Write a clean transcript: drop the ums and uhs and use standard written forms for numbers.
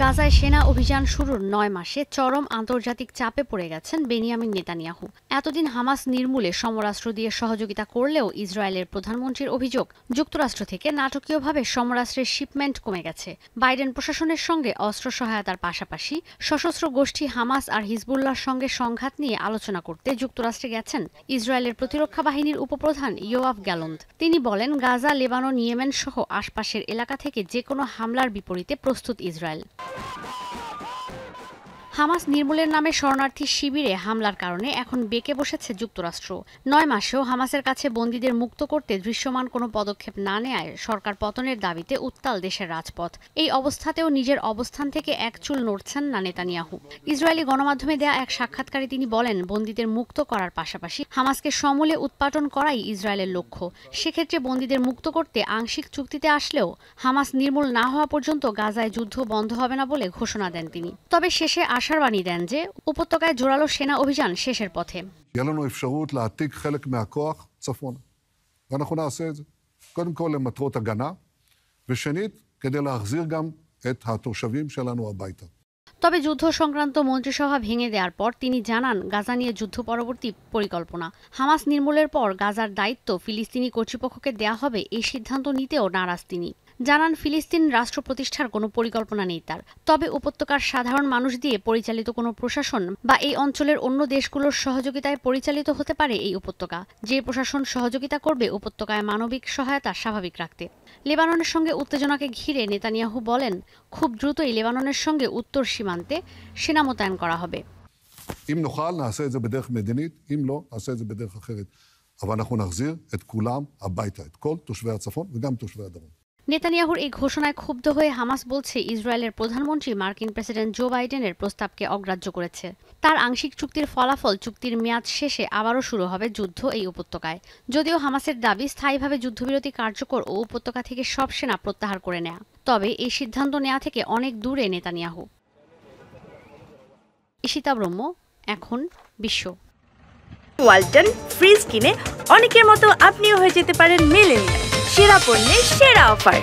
গাজায় সেনা অভিযান শুরুর ৯ মাসে চরম আন্তর্জাতিক চাপে পড়ে গেছেন বেনিয়ামিন নেতানিয়াহু। এতদিন হামাস নির্মূলে সমরাস্ত্র দিয়ে সহযোগিতা করলেও ইসরায়েলের প্রধানমন্ত্রীর অভিযোগ, যুক্তরাষ্ট্র থেকে নাটকীয়ভাবে সমরাস্ত্রের শিপমেন্ট কমে গেছে। বাইডেন প্রশাসনের সঙ্গে অস্ত্র সহায়তার পাশাপাশি সশস্ত্র গোষ্ঠী হামাস আর হিজবুল্লাহর সঙ্গে সংঘাত নিয়ে আলোচনা করতে যুক্তরাষ্ট্রে গেছেন ইসরায়েলের প্রতিরক্ষা বাহিনীর উপপ্রধান ইয়োয়াভ গ্যালন্ট। তিনি বলেন, গাজা, লেবানন, ইয়েমেন সহ আশপাশের এলাকা থেকে যেকোনো হামলার বিপরীতে প্রস্তুত ইসরায়েল। হামাস নির্মূলের নামে শরণার্থী শিবিরে হামলার কারণে এখন বেঁকে বসেছে যুক্তরাষ্ট্র। ৯ মাসেও হামাসের কাছে বন্দীদের মুক্ত করতে দৃশ্যমান কোনো পদক্ষেপ না নেয়ায় সরকার পতনের দাবিতে উত্তাল দেশের রাজপথ। এই অবস্থাতেও নিজের অবস্থান থেকে এক চুল নড়ছেন না নেতানিয়াহু। ইসরায়েলি গণমাধ্যমে দেয়া এক সাক্ষাৎকারে তিনি বলেন, বন্দীদের মুক্ত করার পাশাপাশি হামাসকে সমূলে উৎপাটন করাই ইসরায়েলের লক্ষ্য। সেক্ষেত্রে বন্দীদের মুক্ত করতে আংশিক চুক্তিতে আসলেও হামাস নির্মূল না হওয়া পর্যন্ত গাজায় যুদ্ধ বন্ধ হবে না বলে ঘোষণা দেন তিনি। তবে শেষে আশাবাণী দেন যে উপত্যকায় জোরালো সেনা অভিযান শেষের পথে। יהיה לנו אפשרות להעתיק חלק מהכוח צפונה. ואנחנו נעשה את זה. קודם כל למטרות הגנה, ושנית, כדי להחזיר גם את התושבים שלנו הביתה. তবে যুদ্ধ সংক্রান্ত মন্ত্রিসভা ভেঙে দেওয়ার পর তিনি জানান, গাজা নিয়ে যুদ্ধ পরবর্তী পরিকল্পনা। হামাস নির্মূলের পর গাজার দায়িত্ব ফিলিস্তিনি কর্তৃপক্ষকে দেয়া হবে, এই সিদ্ধান্ত নিতেও নারাজ তিনি। জানান, ফিলিস্তিন রাষ্ট্র প্রতিষ্ঠার কোনো পরিকল্পনা নেই তার। তবে উপত্যকার সাধারণ মানুষ দিয়ে পরিচালিত কোনো প্রশাসন বা এই অঞ্চলের অন্য দেশগুলোর সহযোগিতায় পরিচালিত হতে পারে এই উপত্যকা। যে প্রশাসন সহযোগিতা করবে উপত্যকায় মানবিক সহায়তা স্বাভাবিক রাখতে। লেবাননের সঙ্গে উত্তেজনাকে ঘিরে নেতানিয়াহু বলেন, খুব দ্রুতই লেবাননের সঙ্গে উত্তর সীমান্তে সেনা মোতায়েন করা হবে। אם נוכל, נעשה את זה בדרך מדינית, אם לא, נעשה את זה בדרך אחרת. אבל אנחנו נחזיר את כולם הביתה, את כל תושבי הצפון וגם תושבי הדרום. নেতানিয়াহুর এই ঘোষণায় ক্ষুব্ধ হয়ে হামাস বলছে, ইসরায়েলের প্রধানমন্ত্রী মার্কিন প্রেসিডেন্ট জো বাইডেনের প্রস্তাবকে অগ্রাহ্য করেছে। তার আংশিক চুক্তির ফলাফল, চুক্তির মেয়াদ শেষে আবারও শুরু হবে যুদ্ধ এই উপত্যকায়। যদিও হামাসের দাবি স্থায়ীভাবে যুদ্ধবিরতি কার্যকর ও উপত্যকা থেকে সব সেনা প্রত্যাহার করে নেয়া। তবে এই সিদ্ধান্ত নেওয়া থেকে অনেক দূরে নেতানিয়াহু। ঈশিতা ব্রহ্ম, এখন বিশ্ব। ওয়ালটন ফ্রিজ কিনে অনেকের মতো আপনিও হয়ে যেতে পারেন মিলেনিয়াল। সেরা পণ্যের সেরা অফার।